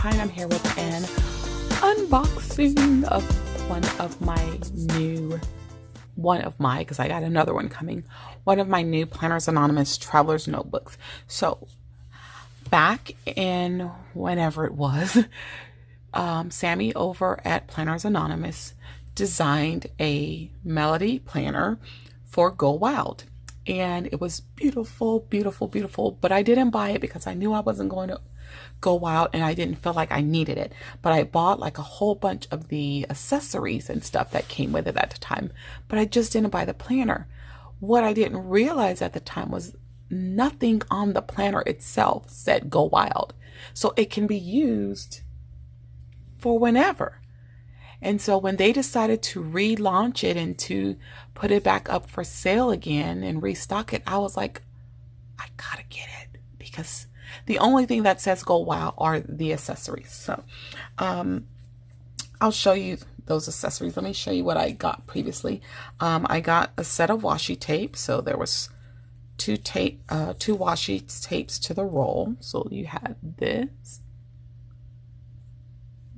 Pine. I'm here with an unboxing of because I got another one coming, one of my new Planners Anonymous Traveler's Notebooks. So back in whenever it was, Sammy over at Planners Anonymous designed a melody planner for Go Wild. And it was beautiful, beautiful, beautiful. But I didn't buy it because I knew I wasn't going to Go Wild and I didn't feel like I needed it. But I bought like a whole bunch of the accessories and stuff that came with it at the time. But I just didn't buy the planner. What I didn't realize at the time was nothing on the planner itself said Go Wild. So it can be used for whenever. And so when they decided to relaunch it and to put it back up for sale again and restock it, I was like, I gotta get it, because the only thing that says Go Wild are the accessories. So I'll show you those accessories. Let me show you what I got previously. I got a set of washi tape. So there was two washi tapes to the roll. So you had this.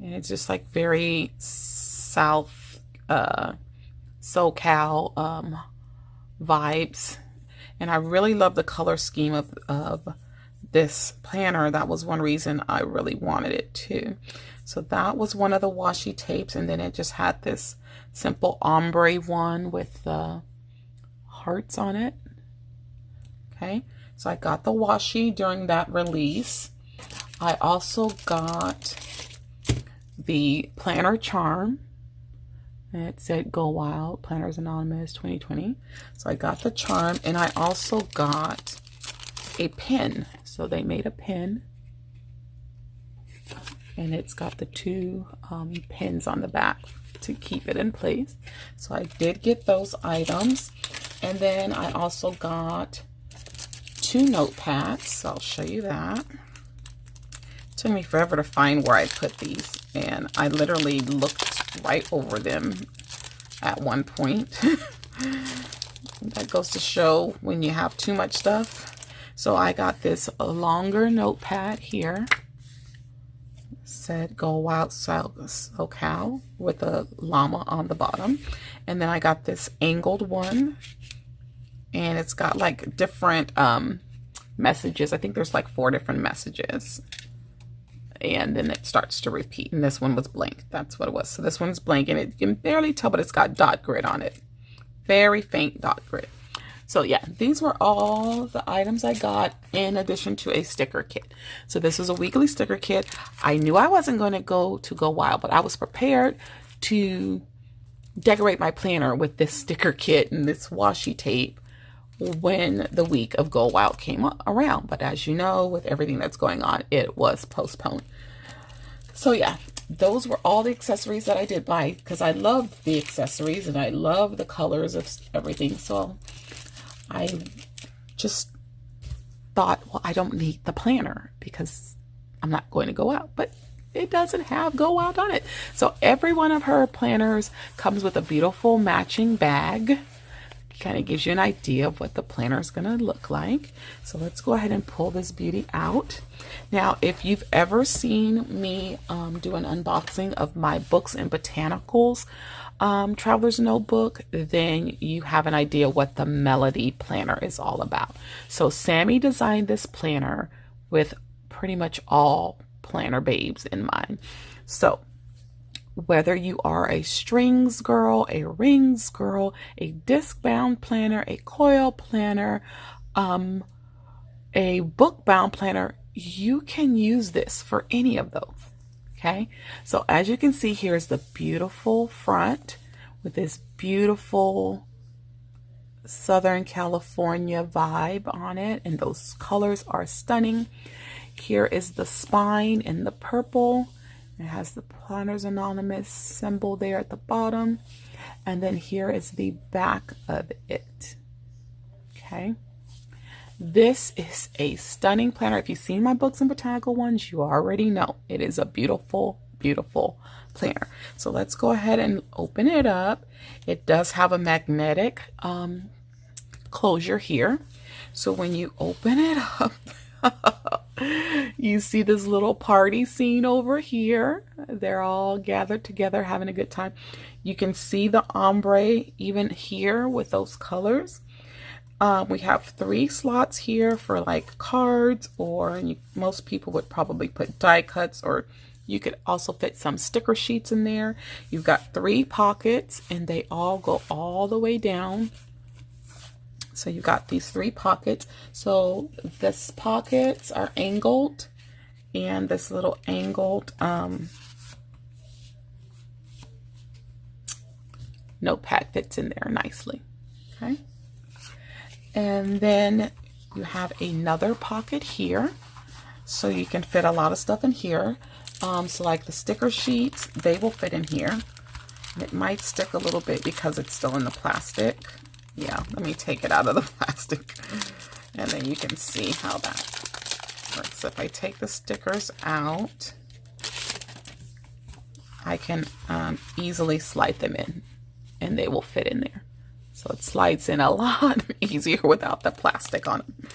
And it's just like very South SoCal vibes. And I really love the color scheme of this planner. That was one reason I really wanted it too. So that was one of the washi tapes. And then it just had this simple ombre one with the hearts on it. Okay. So I got the washi during that release. I also got the planner charm. And it said Go Wild, Planners Anonymous 2020. So I got the charm, and I also got a pin. So they made a pin, and it's got the two pins on the back to keep it in place. So I did get those items. And then I also got two notepads. So I'll show you that. It took me forever to find where I put these, and I literally looked right over them at one point. That goes to show when you have too much stuff. So I got this longer notepad here. It said Go Wild SoCal with a llama on the bottom. And then I got this angled one, and it's got like different messages. I think there's like 4 different messages. And then it starts to repeat. And this one was blank. That's what it was. So this one's blank, and you can barely tell, but it's got dot grid on it. Very faint dot grid. So yeah, these were all the items I got in addition to a sticker kit. So this is a weekly sticker kit. I knew I wasn't going to Go Wild, but I was prepared to decorate my planner with this sticker kit and this washi tape when the week of Go Wild came around. But as you know, with everything that's going on, it was postponed. So yeah, those were all the accessories that I did buy, because I loved the accessories and I love the colors of everything. So I just thought, well, I don't need the planner because I'm not going to go out. But it doesn't have Go Wild on it. So every one of her planners comes with a beautiful matching bag. Kind of gives you an idea of what the planner is going to look like. So let's go ahead and pull this beauty out. Now, if you've ever seen me do an unboxing of my Books and Botanicals Traveler's Notebook, then you have an idea what the Melody planner is all about. So Sammy designed this planner with pretty much all planner babes in mind. So whether you are a strings girl, a rings girl, a disc bound planner, a coil planner, a book bound planner, you can use this for any of those. Okay, so as you can see, here's the beautiful front with this beautiful Southern California vibe on it, and those colors are stunning. Here is the spine in the purple. It has the Planners Anonymous symbol there at the bottom. And then here is the back of it. Okay. This is a stunning planner. If you've seen my Books and Botanical ones, you already know it is a beautiful, beautiful planner. So let's go ahead and open it up. It does have a magnetic closure here. So when you open it up, You see this little party scene over here. They're all gathered together having a good time. You can see the ombre even here with those colors. We have 3 slots here for like cards, or most people would probably put die cuts, or you could also fit some sticker sheets in there. You've got 3 pockets and they all go all the way down. So you got these 3 pockets. So this pockets are angled, and this little angled notepad fits in there nicely. Okay. And then you have another pocket here, so you can fit a lot of stuff in here. So like the sticker sheets, they will fit in here. It might stick a little bit because it's still in the plastic. Yeah, let me take it out of the plastic, and then you can see how that works. So if I take the stickers out, I can easily slide them in, and they will fit in there. So it slides in a lot easier without the plastic on them.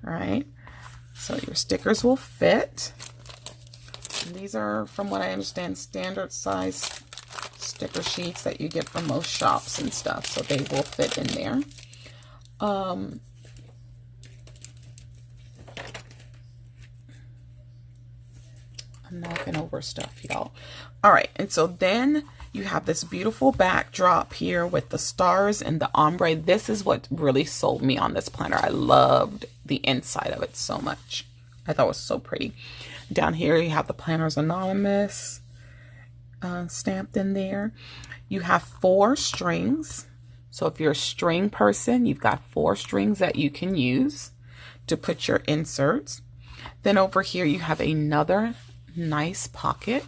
All right, so your stickers will fit. And these are, from what I understand, standard size sticker sheets that you get from most shops and stuff, so they will fit in there. I'm knocking over stuff, y'all. All right, and so then you have this beautiful backdrop here with the stars and the ombre. This is what really sold me on this planner. I loved the inside of it so much. I thought it was so pretty. Down here you have the Planner's Anonymous stamped in there. You have 4 strings. So if you're a string person, you've got 4 strings that you can use to put your inserts. Then over here you have another nice pocket.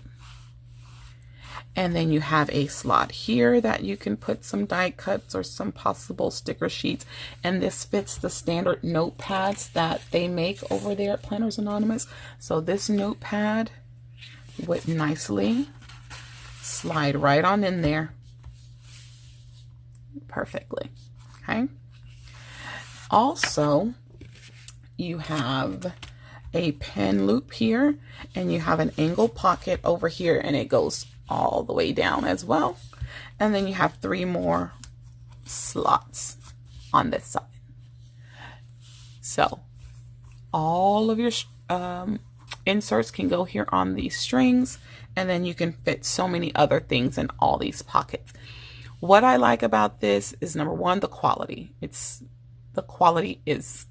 And then you have a slot here that you can put some die cuts or some possible sticker sheets. And this fits the standard notepads that they make over there at Planners Anonymous. So this notepad would nicely slide right on in there perfectly. Okay. Also, you have a pen loop here, and you have an angle pocket over here, and it goes all the way down as well. And then you have 3 more slots on this side. So all of your inserts can go here on these strings, and then you can fit so many other things in all these pockets. What I like about this is, number one, the quality. The quality is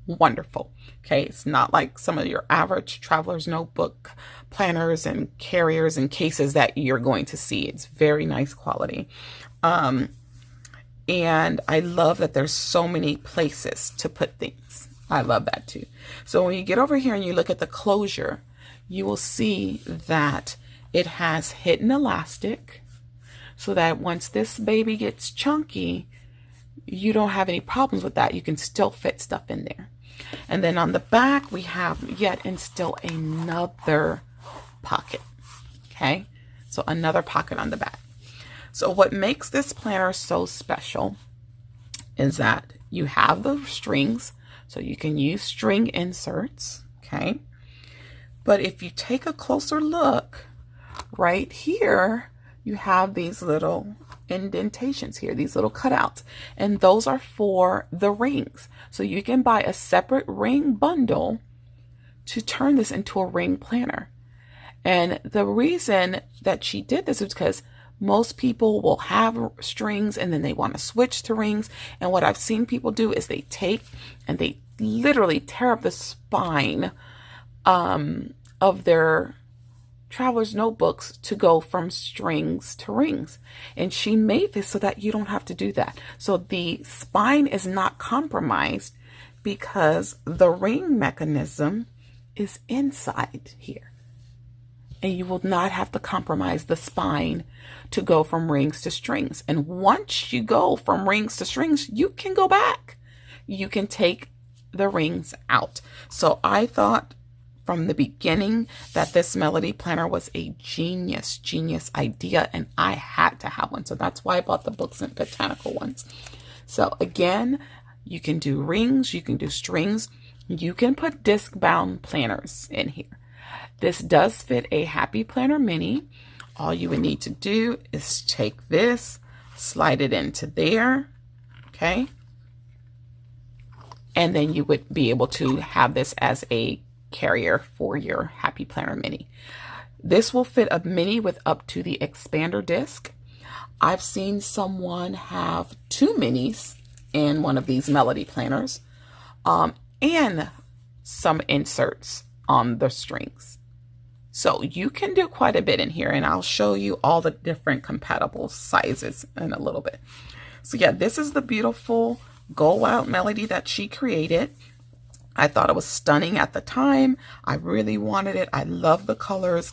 wonderful. Okay, it's not like some of your average traveler's notebook planners and carriers and cases that you're going to see. It's very nice quality. And I love that there's so many places to put things. I love that too. So when you get over here and you look at the closure, you will see that it has hidden elastic, so that once this baby gets chunky, you don't have any problems with that. You can still fit stuff in there. And then on the back, we have yet and still another pocket. Okay, so another pocket on the back. So what makes this planner so special is that you have the strings, so you can use string inserts. Okay, but if you take a closer look right here, you have these little indentations here, these little cutouts, and those are for the rings. So you can buy a separate ring bundle to turn this into a ring planner. And the reason that she did this is because most people will have strings and then they want to switch to rings. And what I've seen people do is they take and they literally tear up the spine of their traveler's notebooks to go from strings to rings. And she made this so that you don't have to do that. So the spine is not compromised because the ring mechanism is inside here. And you will not have to compromise the spine to go from rings to strings. And once you go from rings to strings, you can go back. You can take the rings out. So I thought from the beginning that this Melody planner was a genius idea, and I had to have one. So that's why I bought the Books and Botanical ones. So again, you can do rings, you can do strings. you can put disc bound planners in here. This does fit a Happy Planner Mini. All you would need to do is take this, slide it into there, okay? And then you would be able to have this as a carrier for your Happy Planner Mini. This will fit a mini with up to the expander disc. I've seen someone have 2 minis in one of these Melody planners, and some inserts on the strings. So you can do quite a bit in here, and I'll show you all the different compatible sizes in a little bit. So yeah, this is the beautiful Go Wild Melody that she created. I thought it was stunning at the time. I really wanted it. I love the colors,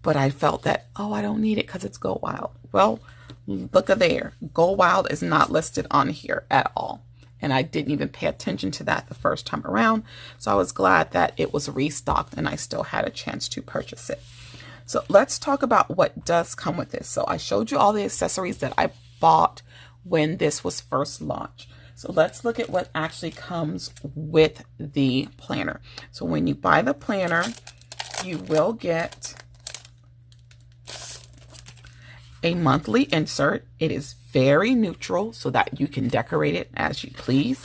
but I felt that, oh, I don't need it because it's Go Wild. Well, look at there. Go Wild is not listed on here at all. And I didn't even pay attention to that the first time around. So I was glad that it was restocked and I still had a chance to purchase it. So let's talk about what does come with this. So I showed you all the accessories that I bought when this was first launched. So let's look at what actually comes with the planner. So when you buy the planner, you will get a monthly insert. It is very neutral so that you can decorate it as you please.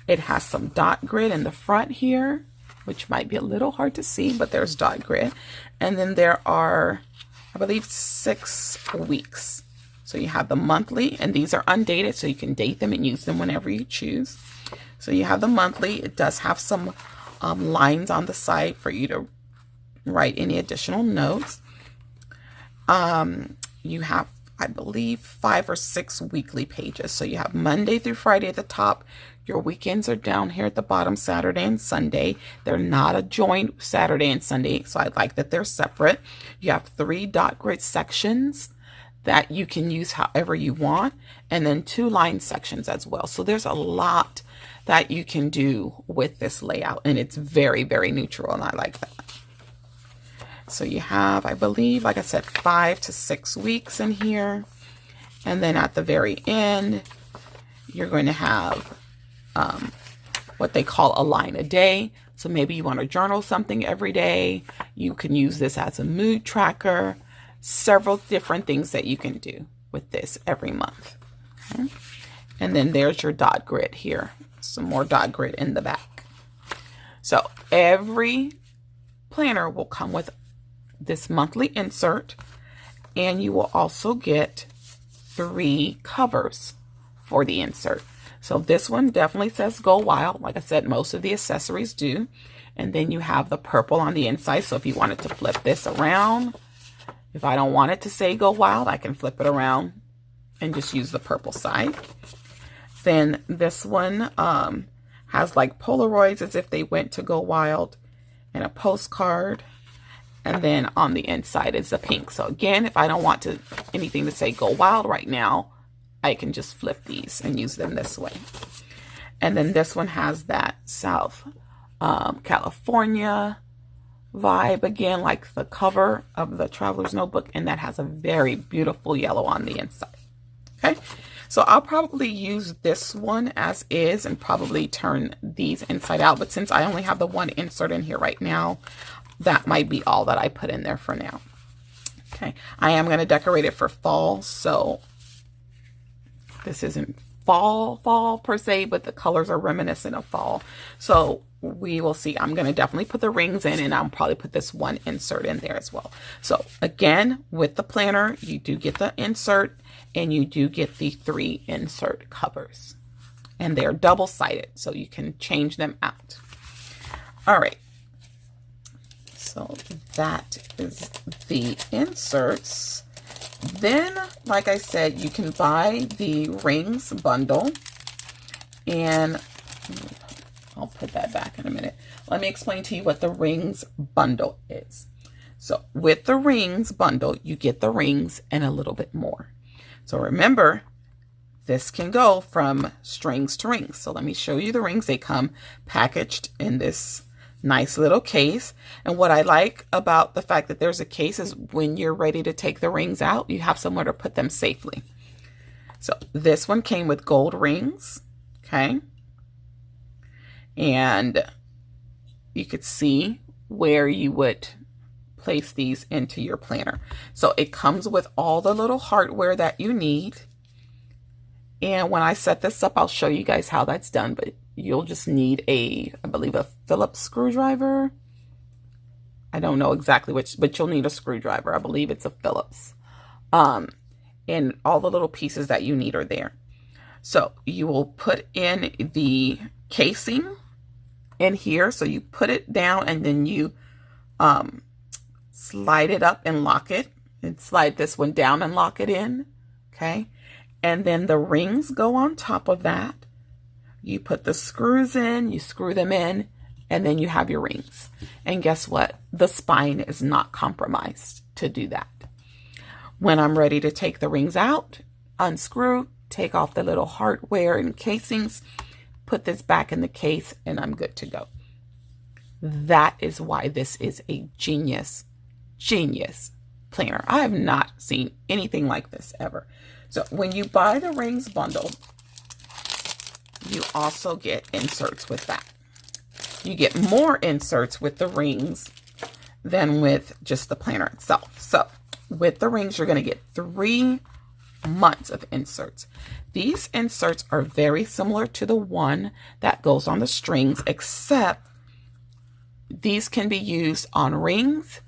It has some dot grid in the front here, which might be a little hard to see, but there's dot grid. And then there are, I believe, 6 weeks. So you have the monthly, and these are undated, so you can date them and use them whenever you choose. So you have the monthly. It does have some lines on the side for you to write any additional notes. You have, I believe, 5 or 6 weekly pages. So you have Monday through Friday at the top. Your weekends are down here at the bottom, Saturday and Sunday. They're not a joint Saturday and Sunday, so I like that they're separate. You have 3 dot grid sections that you can use however you want, and then 2 line sections as well. So there's a lot that you can do with this layout, and it's very, very neutral, and I like that. So you have, I believe, like I said, 5 to 6 weeks in here. And then at the very end, you're going to have what they call a line a day. So maybe you want to journal something every day. You can use this as a mood tracker. Several different things that you can do with this every month. Okay. And then there's your dot grid here. Some more dot grid in the back. So every planner will come with this monthly insert, and you will also get 3 covers for the insert. So this one definitely says Go Wild. Like I said, most of the accessories do. And then you have the purple on the inside. So if you wanted to flip this around, if I don't want it to say Go Wild, I can flip it around and just use the purple side. Then this one has like Polaroids as if they went to Go Wild, and a postcard. And then on the inside is the pink. So again, if I don't want anything to say Go Wild right now, I can just flip these and use them this way. And then this one has that South California vibe again, like the cover of the Traveler's Notebook, and that has a very beautiful yellow on the inside. Okay, so I'll probably use this one as is and probably turn these inside out, but since I only have the 1 insert in here right now, that might be all that I put in there for now. Okay, I am going to decorate it for fall, so this isn't fall per se, but the colors are reminiscent of fall. So we will see. I'm going to definitely put the rings in, and I'll probably put this 1 insert in there as well. So again, with the planner, you do get the insert, and you do get the 3 insert covers. And they're double-sided, so you can change them out. All right. So that is the inserts. Then, like I said, you can buy the rings bundle, and I'll put that back in a minute. Let me explain to you what the rings bundle is. So with the rings bundle, you get the rings and a little bit more. So remember, this can go from strings to rings. So let me show you the rings. They come packaged in this nice little case. And what I like about the fact that there's a case is when you're ready to take the rings out, you have somewhere to put them safely. So this one came with gold rings. Okay. And you could see where you would place these into your planner. So it comes with all the little hardware that you need. And when I set this up, I'll show you guys how that's done, but you'll just need I believe a Phillips screwdriver. I don't know exactly which, but you'll need a screwdriver. I believe it's a Phillips. And all the little pieces that you need are there. So you will put in the casing in here. So you put it down and then you slide it up and lock it, and slide this one down and lock it in. Okay. And then the rings go on top of that. You put the screws in, you screw them in, and then you have your rings. And guess what? The spine is not compromised to do that. When I'm ready to take the rings out, unscrew, take off the little hardware and casings, put this back in the case, and I'm good to go. That is why this is a genius planner. I have not seen anything like this ever. So when you buy the rings bundle, you also get inserts with that. You get more inserts with the rings than with just the planner itself. So with the rings, you're going to get 3 months of inserts. These inserts are very similar to the one that goes on the strings, except these can be used on rings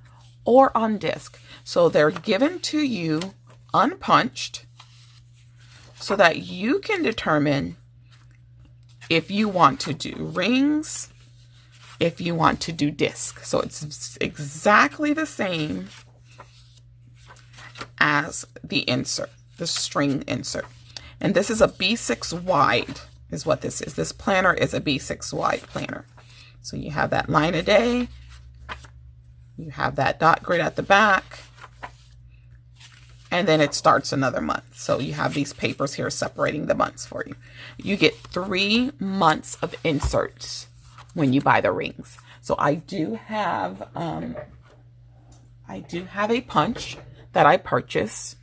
or on disc. So they're given to you unpunched so that you can determine if you want to do rings, if you want to do disc. So it's exactly the same as the insert, the string insert. And this is a B6 wide is what this is. This planner is a B6 wide planner. So you have that line a day, you have that dot grid at the back, and then it starts another month. So you have these papers here separating the months for you. You get 3 months of inserts when you buy the rings. So I do have a punch that I purchased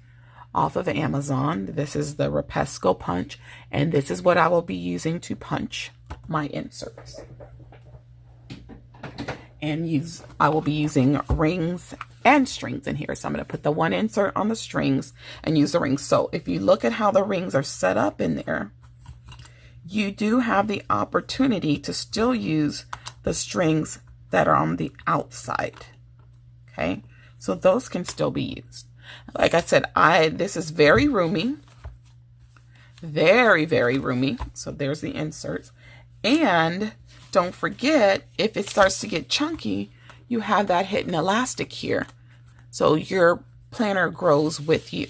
off of Amazon. This is the Rapescale Punch, and this is what I will be using to punch my inserts. And I will be using rings and strings in here. So I'm going to put the one insert on the strings and use the rings. So if you look at how the rings are set up in there, you do have the opportunity to still use the strings that are on the outside. Okay, so those can still be used. Like I said, this is very roomy, very, very roomy. So there's the inserts. And don't forget, if it starts to get chunky, you have that hidden elastic here. So your planner grows with you.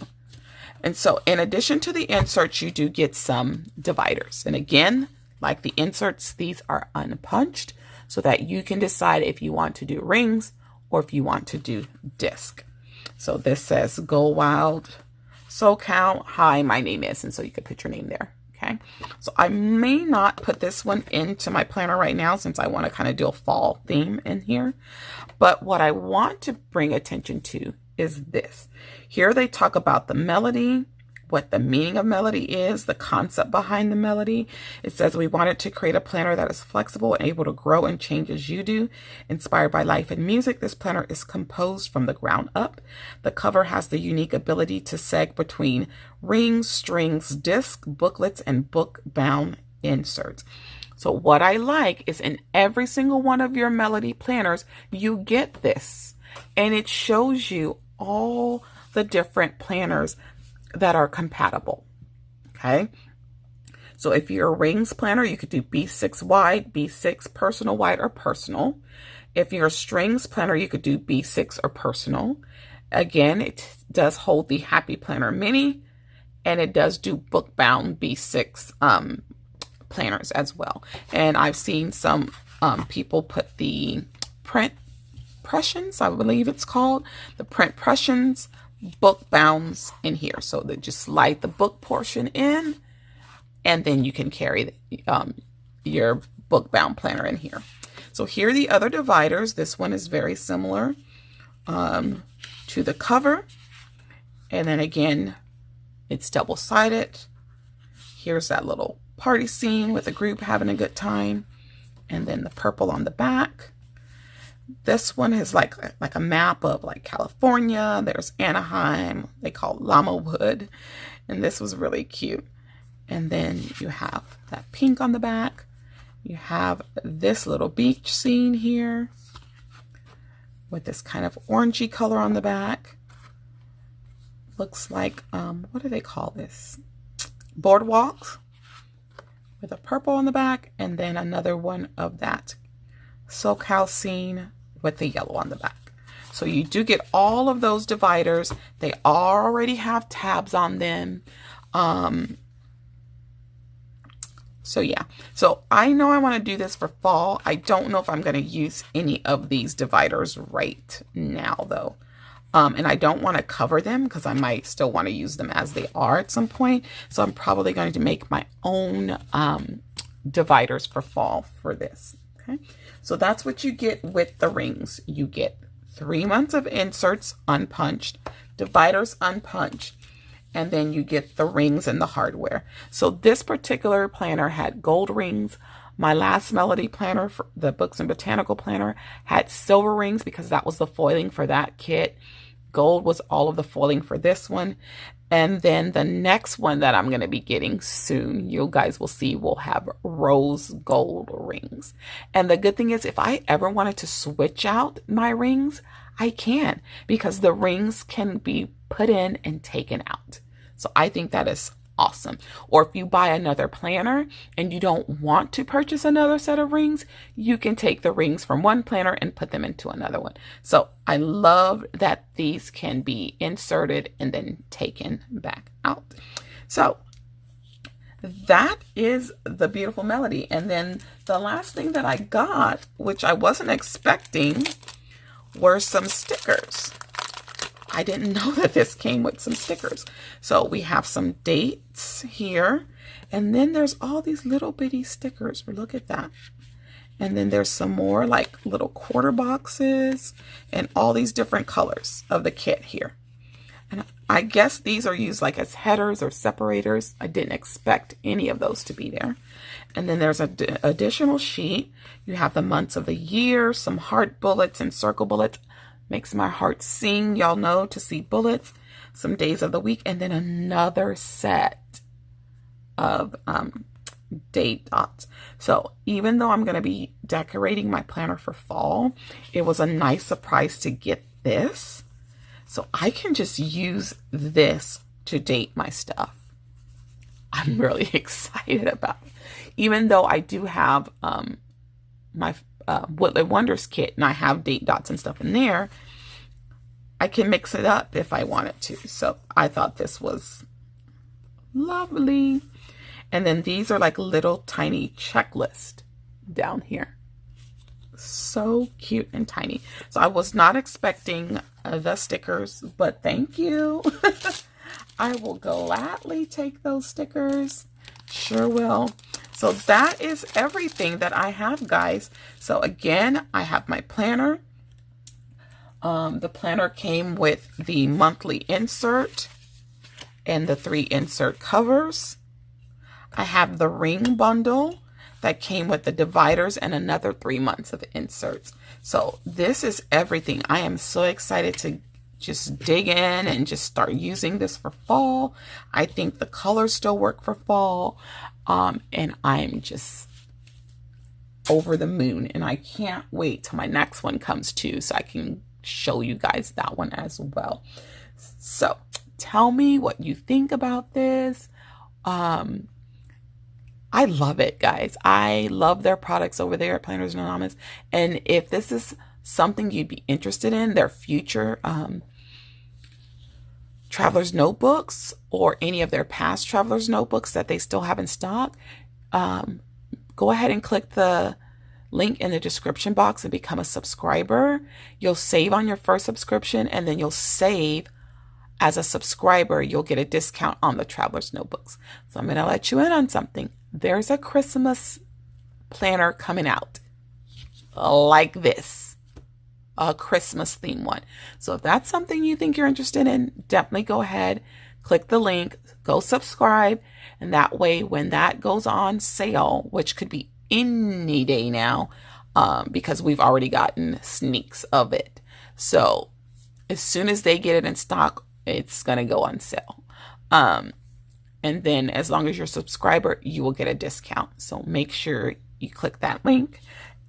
And so in addition to the inserts, you do get some dividers. And again, like the inserts, these are unpunched so that you can decide if you want to do rings or if you want to do disc. So this says Go Wild SoCal. Hi, my name is, and so you could put your name there. Okay, so I may not put this one into my planner right now since I want to kind of do a fall theme in here. But what I want to bring attention to is this. Here they talk about the melody, what the meaning of melody is, the concept behind the melody. It says we wanted to create a planner that is flexible and able to grow and change as you do. Inspired by life and music, this planner is composed from the ground up. The cover has the unique ability to seg between rings, strings, disc, booklets, and book-bound inserts. So what I like is in every single one of your melody planners, you get this. And it shows you all the different planners that are compatible. Okay, so if you're a rings planner, you could do B6 wide, B6 personal wide, or personal. If you're a strings planner, you could do B6 or personal. Again, it does hold the Happy Planner Mini, and it does do book bound B6 planners as well. And I've seen some people put the print pressions, I believe it's called, the print pressions book bounds in here. So they just slide the book portion in, and then you can carry your book bound planner in here. So here are the other dividers. This one is very similar to the cover. And then again, it's double-sided. Here's that little party scene with a group having a good time. And then the purple on the back. This one is like a map of like California. There's Anaheim. They call it Llama Wood. And this was really cute. And then you have that pink on the back. You have this little beach scene here with this kind of orangey color on the back. Looks like, what do they call this? Boardwalk with a purple on the back, and then another one of that SoCal scene with the yellow on the back. So you do get all of those dividers. They already have tabs on them. So yeah, so I know I want to do this for fall. I don't know if I'm going to use any of these dividers right now though. And I don't want to cover them because I might still want to use them as they are at some point. So I'm probably going to make my own dividers for fall for this. Okay, so that's what you get with the rings. You get 3 months of inserts unpunched, dividers unpunched, and then you get the rings and the hardware. So this particular planner had gold rings. My last Melody planner, for the Books and Botanical planner, had silver rings because that was the foiling for that kit. Gold was all of the foiling for this one. And then the next one that I'm going to be getting soon, you guys will see, will have rose gold rings. And the good thing is, if I ever wanted to switch out my rings, I can, because the rings can be put in and taken out. So I think that is awesome. Or if you buy another planner and you don't want to purchase another set of rings, you can take the rings from one planner and put them into another one. So I love that these can be inserted and then taken back out. So that is the beautiful Melody. And then the last thing that I got, which I wasn't expecting, were some stickers. I didn't know that this came with some stickers. So we have some dates here. And then there's all these little bitty stickers. Look at that. And then there's some more like little quarter boxes and all these different colors of the kit here. And I guess these are used like as headers or separators. I didn't expect any of those to be there. And then there's an additional sheet. You have the months of the year, some heart bullets and circle bullets. Makes my heart sing, y'all know, to see bullets, some days of the week, and then another set of date dots. So even though I'm going to be decorating my planner for fall, it was a nice surprise to get this. So I can just use this to date my stuff. I'm really excited about it. Even though I do have my Woodland Wonders kit and I have date dots and stuff in there, I can mix it up if I wanted to. So I thought this was lovely. And then these are like little tiny checklist down here. So cute and tiny. So I was not expecting the stickers, but thank you. I will gladly take those stickers. Sure will. So that is everything that I have, guys. So again, I have my planner. The planner came with the monthly insert and the 3 insert covers. I have the ring bundle that came with the dividers and another 3 months of inserts. So this is everything. I am so excited to just dig in and just start using this for fall. I think the colors still work for fall. And I'm just over the moon, and I can't wait till my next one comes too, so I can show you guys that one as well. So tell me what you think about this. I love it, guys. I love their products over there at Planners Anonymous. And if this is something you'd be interested in, their future Traveler's Notebooks or any of their past Traveler's Notebooks that they still have in stock, go ahead and click the link in the description box and become a subscriber. You'll save on your first subscription, and then you'll save as a subscriber. You'll get a discount on the Traveler's Notebooks. So I'm going to let you in on something. There's a Christmas planner coming out like this, a Christmas theme one. So if that's something you think you're interested in, definitely go ahead, click the link, go subscribe. And that way, when that goes on sale, which could be any day now, because we've already gotten sneaks of it. So as soon as they get it in stock, it's going to go on sale. And then as long as you're a subscriber, you will get a discount. So make sure you click that link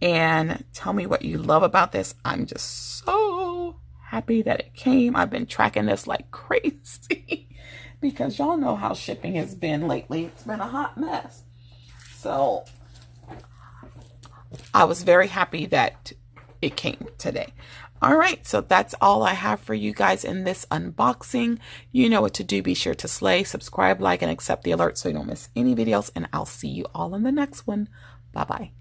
and tell me what you love about this. I'm just so happy that it came. I've been tracking this like crazy because y'all know how shipping has been lately. It's been a hot mess. So I was very happy that it came today. All right, so that's all I have for you guys in this unboxing. You know what to do. Be sure to slay, subscribe, like, and accept the alerts so you don't miss any videos. And I'll see you all in the next one. Bye-bye.